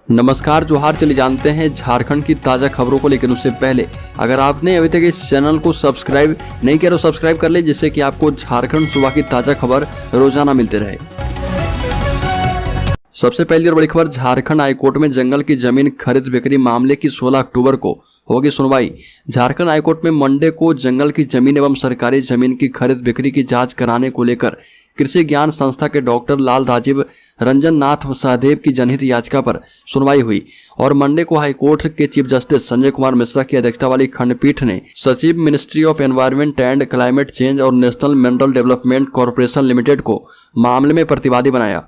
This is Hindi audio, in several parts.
नमस्कार जोहार। चले जानते हैं झारखंड की ताज़ा खबरों को, लेकिन उससे पहले अगर आपने अभी तक इस चैनल को सब्सक्राइब नहीं किया तो सब्सक्राइब कर ले, जिससे कि आपको झारखंड सुबह की ताज़ा खबर रोजाना मिलते रहे। सबसे पहली और बड़ी खबर, झारखंड हाईकोर्ट में जंगल की जमीन खरीद बिक्री मामले की 16 अक्टूबर को होगी सुनवाई। झारखंड हाईकोर्ट में मंडे को जंगल की जमीन एवं सरकारी जमीन की खरीद बिक्री की जांच कराने को लेकर कृषि ज्ञान संस्था के डॉक्टर लाल राजीव रंजन नाथ सहदेव की जनहित याचिका पर सुनवाई हुई और मंडे को हाईकोर्ट के चीफ जस्टिस संजय कुमार मिश्रा की अध्यक्षता वाली खंडपीठ ने सचिव ministry of environment and climate change और national mineral development corporation limited को मामले में प्रतिवादी बनाया।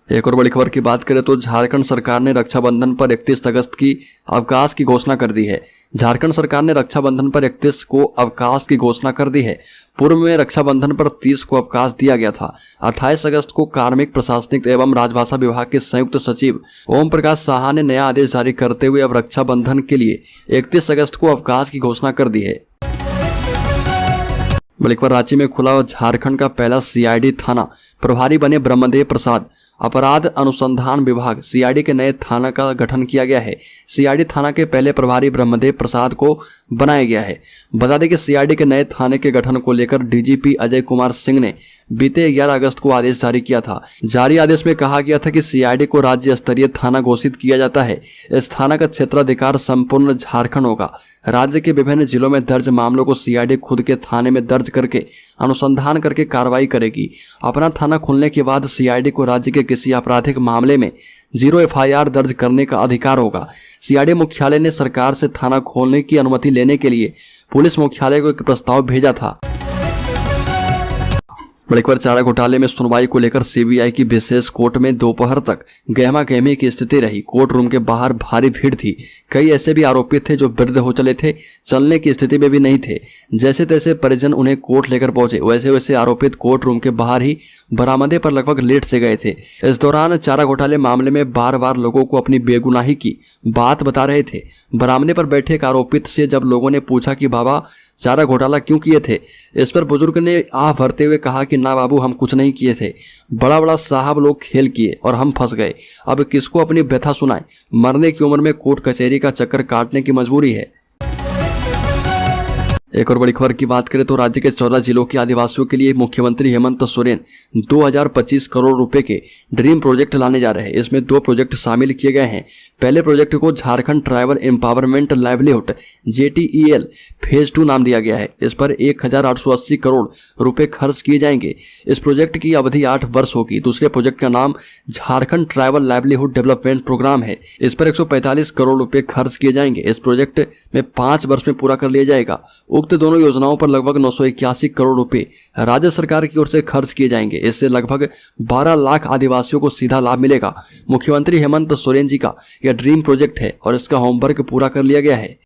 एक और बड़ी खबर की बात करें तो झारखंड सरकार ने रक्षाबंधन पर 31 अगस्त की अवकाश की घोषणा कर दी है। झारखंड सरकार ने रक्षाबंधन पर 31 को अवकाश की घोषणा कर दी है। पूर्व में रक्षाबंधन पर 30 को अवकाश दिया गया था। 28 अगस्त को कार्मिक प्रशासनिक एवं राजभाषा विभाग के संयुक्त सचिव ओम प्रकाश साहा ने नया आदेश जारी करते हुए अब रक्षाबंधन के लिए 31 अगस्त को अवकाश की घोषणा कर दी है। बड़ी खबर, रांची में खुला झारखंड का पहला सीआईडी थाना, प्रभारी बने ब्रह्मदेव प्रसाद। अपराध अनुसंधान विभाग सीआईडी के नए थाना का गठन किया गया है। सीआईडी थाना के पहले प्रभारी ब्रह्मदेव प्रसाद को बनाया गया है। बता दें कि सीआईडी के नए थाने के गठन को लेकर डीजीपी अजय कुमार सिंह ने बीते 11 अगस्त को आदेश जारी किया था। जारी आदेश में कहा गया था कि सीआईडी को राज्य स्तरीय थाना घोषित किया जाता है। इस थाना का क्षेत्राधिकार संपूर्ण झारखंड होगा। राज्य के विभिन्न जिलों में दर्ज मामलों को सीआईडी खुद के थाने में दर्ज करके अनुसंधान करके कार्रवाई करेगी। अपना थाना खुलने के बाद सीआईडी को राज्य के किसी आपराधिक मामले में 0 एफआईआर दर्ज करने का अधिकार होगा। सीआईडी मुख्यालय ने सरकार से थाना खोलने की अनुमति लेने के लिए पुलिस मुख्यालय को एक प्रस्ताव भेजा था। बड़ी खबर, चारा घोटाले में सुनवाई को लेकर सीबीआई की विशेष कोर्ट में दोपहर तक गहमा गहमी की स्थिति रही। कोर्ट रूम के बाहर भारी भीड़ थी। कई ऐसे भी आरोपित थे जो वृद्ध हो चले थे, चलने की स्थिति में भी नहीं थे। जैसे तैसे परिजन उन्हें कोर्ट लेकर पहुंचे, वैसे वैसे आरोपित कोर्ट रूम के बाहर ही बरामदे पर लगभग लेट से गए थे। इस दौरान चारा घोटाले मामले में बार बार लोगों को अपनी बेगुनाही की बात बता रहे थे। बरामदे पर बैठे एक आरोपित से जब लोगों ने पूछा कि बाबा चारा घोटाला क्यों किए थे, इस पर बुजुर्ग ने आह भरते हुए कहा कि ना बाबू, हम कुछ नहीं किए थे। बड़ा बड़ा साहब लोग खेल किए और हम फंस गए। अब किसको अपनी व्यथा सुनाए। मरने की उम्र में कोर्ट कचहरी का चक्कर काटने की मजबूरी है। एक और बड़ी खबर की बात करें तो राज्य के 14 जिलों के आदिवासियों के लिए मुख्यमंत्री हेमंत सोरेन 2025 करोड़ रुपए के ड्रीम प्रोजेक्ट लाने जा रहे हैं। इसमें 2 प्रोजेक्ट शामिल किए गए हैं। पहले प्रोजेक्ट को Jharkhand tribal empowerment livelihood JTEL phase 2 नाम दिया गया है। इस पर 1880 करोड़ रुपए खर्च किए जाएंगे। इस प्रोजेक्ट की अवधि 8 वर्ष होगी। दूसरे प्रोजेक्ट का नाम Jharkhand tribal livelihood development program है। इस पर 145 करोड़ रुपए खर्च किए जाएंगे। इस प्रोजेक्ट में 5 वर्ष में पूरा कर लिया जाएगा। उक्त दोनों योजनाओं पर लगभग 981 करोड़ रुपए राज्य सरकार की ओर से खर्च किए जाएंगे। इससे लगभग 12 लाख आदिवासियों को सीधा लाभ मिलेगा। मुख्यमंत्री हेमंत सोरेन जी का यह ड्रीम प्रोजेक्ट है और इसका होमवर्क पूरा कर लिया गया है।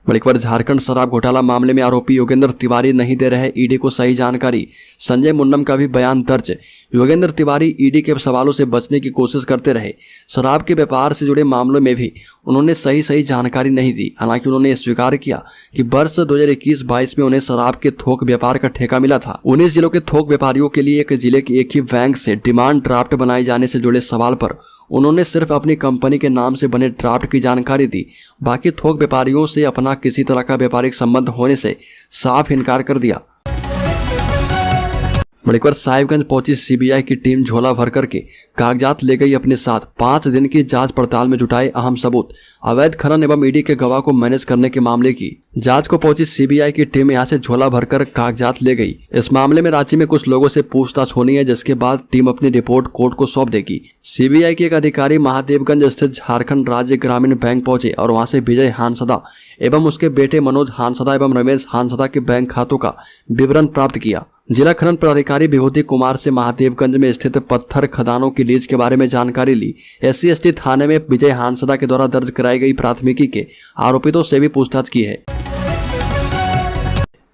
बड़ी खबर, झारखंड शराब घोटाला मामले में आरोपी योगेंद्र तिवारी नहीं दे रहे ईडी को सही जानकारी। संजय मुन्नम का भी बयान दर्ज। योगेंद्र तिवारी ईडी के सवालों से बचने की कोशिश करते रहे। शराब के व्यापार से जुड़े मामलों में भी उन्होंने सही जानकारी नहीं दी। हालांकि उन्होंने स्वीकार किया कि वर्ष 2021-22 में उन्हें शराब के थोक व्यापार का ठेका मिला था। 19 जिलों के थोक व्यापारियों के लिए एक जिले के एक ही बैंक से डिमांड ड्राफ्ट बनाए जाने से जुड़े सवाल पर उन्होंने सिर्फ अपनी कंपनी के नाम से बने ड्राफ्ट की जानकारी दी। बाकी थोक व्यापारियों से अपना किसी तरह का व्यापारिक संबंध होने से साफ इनकार कर दिया। बड़ी खबर, साहिबगंज पहुंची सीबीआई की टीम झोला भर करके कागजात ले गई अपने साथ। 5 दिन की जांच पड़ताल में जुटाए अहम सबूत। अवैध खनन एवं ईडी के गवाह को मैनेज करने के मामले की जांच को पहुंची सीबीआई की टीम यहां से झोला भरकर कागजात ले गई। इस मामले में रांची में कुछ लोगों से पूछताछ होनी है, जिसके बाद टीम अपनी रिपोर्ट कोर्ट को सौंप देगी। सीबीआई के एक अधिकारी महादेवगंज स्थित झारखंड राज्य ग्रामीण बैंक पहुंचे और वहां से विजय हांसदा एवं उसके बेटे मनोज हांसदा एवं रमेश हांसदा के बैंक खातों का विवरण प्राप्त किया। जिला खनन पदाधिकारी विभूति कुमार से महादेवगंज में स्थित पत्थर खदानों की लीज के बारे में जानकारी ली। SC/ST थाने में विजय हांसदा के द्वारा दर्ज कराई गई प्राथमिकी के आरोपितों से भी पूछताछ की है।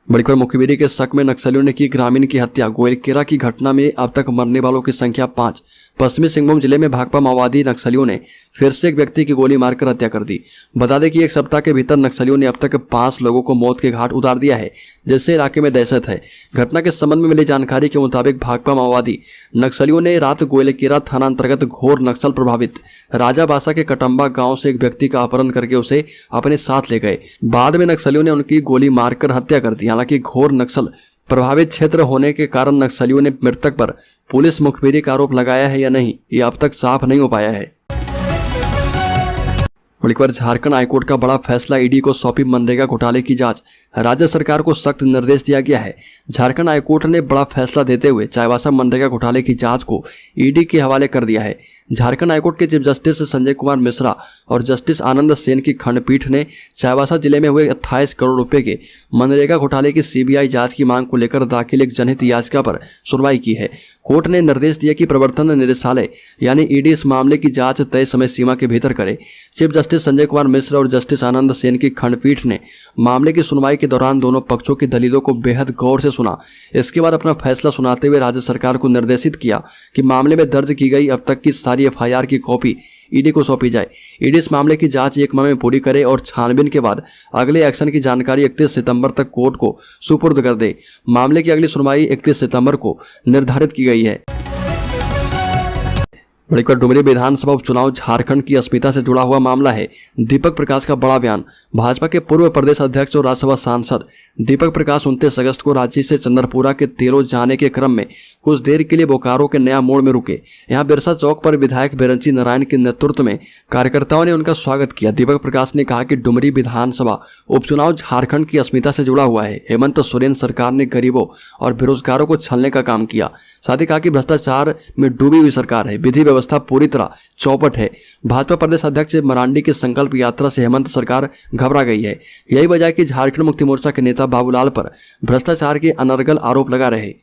बड़ी खबर मुखबिरी के शक में नक्सलियों ने की ग्रामीण की हत्या। गोयलकेरा की घटना में अब तक मरने वालों की संख्या 5। पश्चिमी सिंहभूम जिले में भाकपा माओवादी नक्सलियों ने फिर से एक व्यक्ति की गोली मारकर हत्या कर दी। बता दें कि एक सप्ताह के भीतर नक्सलियों ने अब तक 5 लोगों को मौत के घाट उतार दिया है, जिससे इलाके में दहशत है। घटना के संबंध में मिली जानकारी के मुताबिक भाकपा माओवादी नक्सलियों ने रात गोयलकेरा थाना अंतर्गत घोर नक्सल प्रभावित राजाबासा के कटम्बा गांव से एक व्यक्ति का अपहरण करके उसे अपने साथ ले गए। बाद में नक्सलियों ने उनकी गोली मारकर हत्या कर दी। हालांकि घोर नक्सल प्रभावित क्षेत्र होने के कारण नक्सलियों ने मृतक पर पुलिस मुखबिरी का आरोप लगाया है या नहीं, ये अब तक साफ नहीं हो पाया है। बड़ी खबर झारखंड हाईकोर्ट का बड़ा फैसला, ईडी को सौंपी मनरेगा घोटाले की जांच। राज्य सरकार को सख्त निर्देश दिया गया है। झारखंड हाईकोर्ट ने बड़ा फैसला देते हुए चाईबासा मनरेगा घोटाले की जांच को ईडी के हवाले कर दिया है। झारखंड हाईकोर्ट के चीफ जस्टिस संजय कुमार मिश्रा और जस्टिस आनंद सेन की खंडपीठ ने चाईबासा जिले में हुए 28 करोड़ रुपए के मनरेगा घोटाले की सीबीआई जांच की मांग को लेकर दाखिल एक जनहित याचिका पर सुनवाई की है। कोर्ट ने निर्देश दिया कि प्रवर्तन निदेशालय यानी ईडी इस मामले की जांच तय समय सीमा के भीतर करे। चीफ जस्टिस संजय कुमार मिश्रा और जस्टिस आनंद सेन की खंडपीठ ने मामले की सुनवाई के दौरान दोनों पक्षों की दलीलों को बेहद गौर से सुना। इसके बाद अपना फैसला सुनाते हुए राज्य सरकार को निर्देशित किया कि मामले में दर्ज की गई अब तक की सारी एफआईआर की कॉपी ईडी को सौंपी जाए। ईडी इस मामले की जांच 1 माह में पूरी करे और छानबीन के बाद अगले एक्शन की जानकारी 31 सितंबर तक कोर्ट को सुपुर्द कर दे। मामले की अगली सुनवाई 31 सितंबर को निर्धारित की गई है। बड़ी खबर डुमरी विधानसभा उपचुनाव झारखंड की अस्मिता से जुड़ा हुआ मामला है। दीपक प्रकाश का बड़ा बयान। भाजपा के पूर्व प्रदेश अध्यक्ष और राज्यसभा सांसद दीपक प्रकाश 29 अगस्त को रांची से चंद्रपुरा के तेलो जाने के क्रम में कुछ देर के लिए बोकारो के नया मोड़ में रुके। यहां बिरसा चौक पर विधायक बिरंची नारायण के नेतृत्व में कार्यकर्ताओं ने उनका स्वागत किया। दीपक प्रकाश ने कहा कि डुमरी विधानसभा उपचुनाव झारखंड की अस्मिता से जुड़ा हुआ है। हेमंत सोरेन सरकार ने गरीबों और बेरोजगारों को छलने का काम किया। साथ ही कहा कि भ्रष्टाचार में डूबी हुई सरकार है, विधि व्यवस्था पूरी तरह चौपट है। भाजपा प्रदेश अध्यक्ष मरांडी की संकल्प यात्रा से हेमंत सरकार घबरा गई है। यही वजह है कि झारखंड मुक्ति मोर्चा के नेता बाबूलाल पर भ्रष्टाचार के अनर्गल आरोप लगा रहे।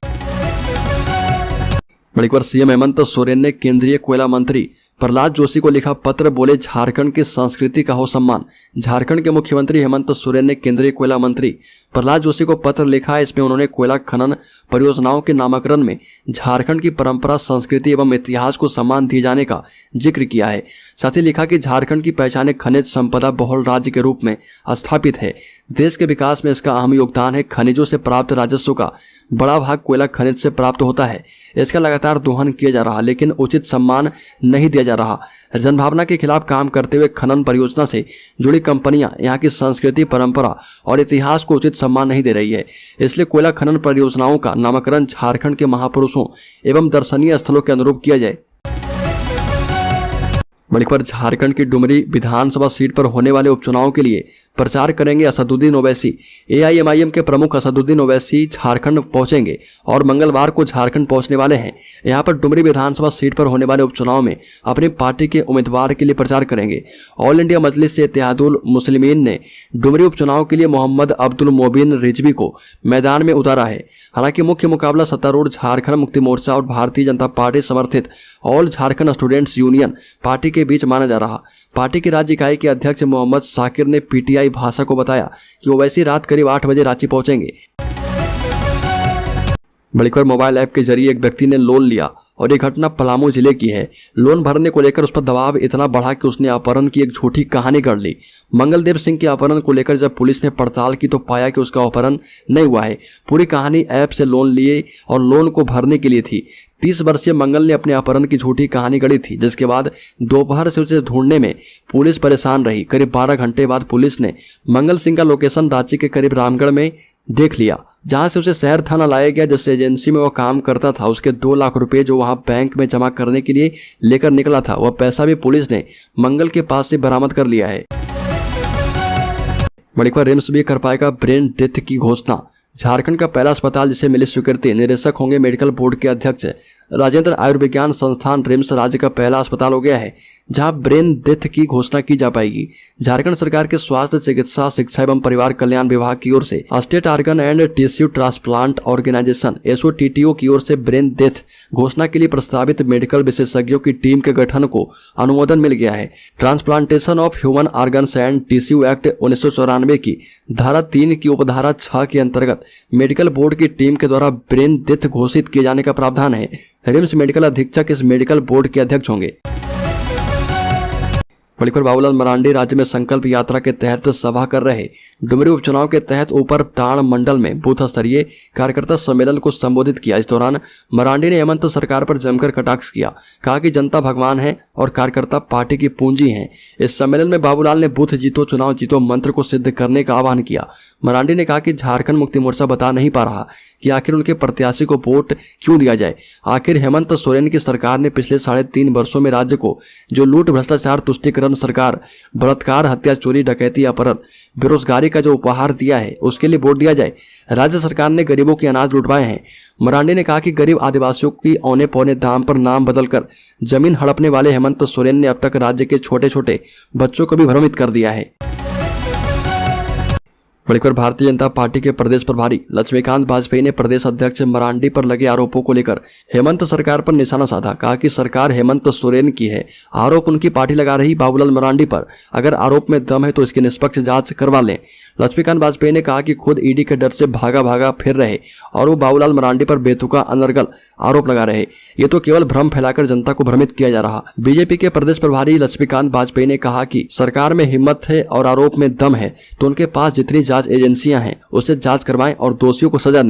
बड़ी खबर सीएम हेमंत सोरेन ने केंद्रीय कोयला मंत्री प्रहलाद जोशी को लिखा पत्र, बोले झारखंड की संस्कृति का हो सम्मान। झारखंड के मुख्यमंत्री हेमंत सोरेन ने केंद्रीय कोयला मंत्री प्रहलाद जोशी को पत्र लिखा है। इसमें उन्होंने कोयला खनन परियोजनाओं के नामकरण में झारखंड की परंपरा, संस्कृति एवं इतिहास को सम्मान दिए जाने का जिक्र किया है। साथ ही लिखा कि झारखंड की पहचान खनिज संपदा बहुल राज्य के रूप में स्थापित है। देश के विकास में इसका अहम योगदान है। खनिजों से प्राप्त राजस्व का बड़ा भाग कोयला खनिज से प्राप्त होता है। इसका लगातार दोहन किया जा रहा, लेकिन उचित सम्मान नहीं दिया जा रहा। जनभावना के खिलाफ काम करते हुए खनन परियोजना से जुड़ी कंपनियां यहाँ की संस्कृति, परंपरा और इतिहास को उचित सम्मान नहीं दे रही है। इसलिए कोयला खनन परियोजनाओं का नामकरण झारखंड के महापुरुषों एवं दर्शनीय स्थलों के अनुरूप किया जाए। बड़ी खबर झारखंड की डुमरी विधानसभा सीट पर होने वाले उपचुनाव के लिए प्रचार करेंगे असदुद्दीन ओवैसी। एआईएमआईएम के प्रमुख असदुद्दीन ओवैसी झारखंड पहुंचेंगे और मंगलवार को झारखंड पहुंचने वाले हैं। यहां पर डुमरी विधानसभा सीट पर होने वाले उपचुनाव में अपनी पार्टी के उम्मीदवार के लिए प्रचार करेंगे। ऑल इंडिया मजलिस इत्तेहादुल मुस्लिमीन ने डुमरी उपचुनाव के लिए मोहम्मद अब्दुल मोबिन रिजवी को मैदान में उतारा है। हालांकि मुख्य मुकाबला सत्तारूढ़ झारखंड मुक्ति मोर्चा और भारतीय जनता पार्टी समर्थित all Jharkhand students union party के बीच माना जा रहा। पार्टी की राज्य इकाई के अध्यक्ष मोहम्मद साकिर ने पीटीआई भाषा को बताया कि ओवैसी रात करीब 8 बजे रांची पहुंचेंगे। बड़ी खबर मोबाइल ऐप के जरिए एक व्यक्ति ने लोन लिया और ये घटना पलामू जिले की है। लोन भरने को लेकर उस पर दबाव इतना बढ़ा कि उसने अपहरण की एक झूठी कहानी गढ़ ली। मंगलदेव सिंह के अपहरण को लेकर जब पुलिस ने पड़ताल की तो पाया कि उसका अपहरण नहीं हुआ है। पूरी कहानी ऐप से लोन लिए और लोन को भरने के लिए थी। 30 वर्षीय मंगल ने अपने अपहरण की झूठी कहानी गढ़ी थी, जिसके बाद दोपहर से उसे ढूंढने में पुलिस परेशान रही। करीब 12 घंटे बाद पुलिस ने मंगल सिंह का लोकेशन रांची के करीब रामगढ़ में देख लिया, जहां से उसे शहर थाना लाया गया। जिस एजेंसी में वह काम करता था उसके 2 लाख रुपए जो वहां बैंक में जमा करने के लिए लेकर निकला था, वह पैसा भी पुलिस ने मंगल के पास से बरामद कर लिया है। बड़ी खबर रिम्स भी कर पाएगा ब्रेन डेथ की घोषणा। झारखंड का पहला अस्पताल जिसे मिली स्वीकृति, निदेशक होंगे मेडिकल बोर्ड के अध्यक्ष राजेंद्र आयुर्विज्ञान संस्थान रिम्स राज्य का पहला अस्पताल हो गया है जहां ब्रेन डेथ की घोषणा की जा पाएगी। झारखंड सरकार के स्वास्थ्य, चिकित्सा, शिक्षा एवं परिवार कल्याण विभाग की ओर से state organ and tissue transplant organisation SOTTO की ओर से ब्रेन डेथ घोषणा के लिए प्रस्तावित मेडिकल विशेषज्ञों की टीम के गठन को अनुमोदन मिल गया है। Transplantation of human organs and tissue act 1994 की धारा 3 की उपधारा 6 के अंतर्गत मेडिकल बोर्ड की टीम के द्वारा ब्रेन डेथ घोषित किए जाने का प्रावधान है। रिम्स मेडिकल अधीक्षक इस मेडिकल बोर्ड के अध्यक्ष होंगे। बड़ी बाबूलाल मरांडी राज्य में संकल्प यात्रा के तहत सभा कर रहे। डुमरी उपचुनाव के तहत ऊपर टाण मंडल में बूथ स्तरीय कार्यकर्ता सम्मेलन को संबोधित किया। इस दौरान मरांडी ने हेमंत सरकार पर जमकर कटाक्ष किया, कहा कि जनता भगवान है और कार्यकर्ता पार्टी की पूंजी हैं। इस सम्मेलन में बाबूलाल ने बूथ जीतो चुनाव जीतो मंत्र को सिद्ध करने का आह्वान किया। मरांडी ने कहा कि झारखंड मुक्ति मोर्चा बता नहीं पा रहा कि आखिर उनके प्रत्याशी को वोट क्यों दिया जाए। आखिर हेमंत सोरेन की सरकार ने पिछले 3.5 वर्षों में राज्य को जो लूट, भ्रष्टाचार, तुष्टीकरण सरकार, बलात्कार, हत्या, चोरी, डकैती, अपहरण, बेरोजगारी का जो उपहार दिया है उसके लिए वोट दिया जाए। राज्य सरकार ने गरीबों के अनाज लुटवाए हैं। मरांडी ने कहा कि गरीब आदिवासियों की औने पौने दाम पर नाम बदलकर जमीन हड़पने वाले हेमंत सोरेन ने अब तक राज्य के छोटे छोटे बच्चों को भी भ्रमित कर दिया है। बड़ी भारतीय जनता पार्टी के प्रदेश प्रभारी लक्ष्मीकांत वाजपेयी ने प्रदेश अध्यक्ष मरांडी पर लगे आरोपों को लेकर हेमंत सरकार पर निशाना साधा। कहा कि सरकार हेमंत सोरेन की है, आरोप उनकी पार्टी लगा रही बाबूलाल मरांडी पर। अगर आरोप में दम है तो इसकी निष्पक्ष जांच करवा लें। लक्ष्मीकांत वाजपेयी ने कहा कि खुद ईडी के डर से भागा फिर रहे और वो बाबूलाल मरांडी पर बेतुका अनर्गल आरोप लगा रहे। ये तो केवल भ्रम फैलाकर जनता को भ्रमित किया जा रहा। बीजेपी के प्रदेश प्रभारी लक्ष्मीकांत वाजपेयी ने कहा कि सरकार में हिम्मत है और आरोप में दम है तो उनके पास जितनी जांच एजेंसियां हैं उससे जांच करवाएं और दोषियों को सजा दें।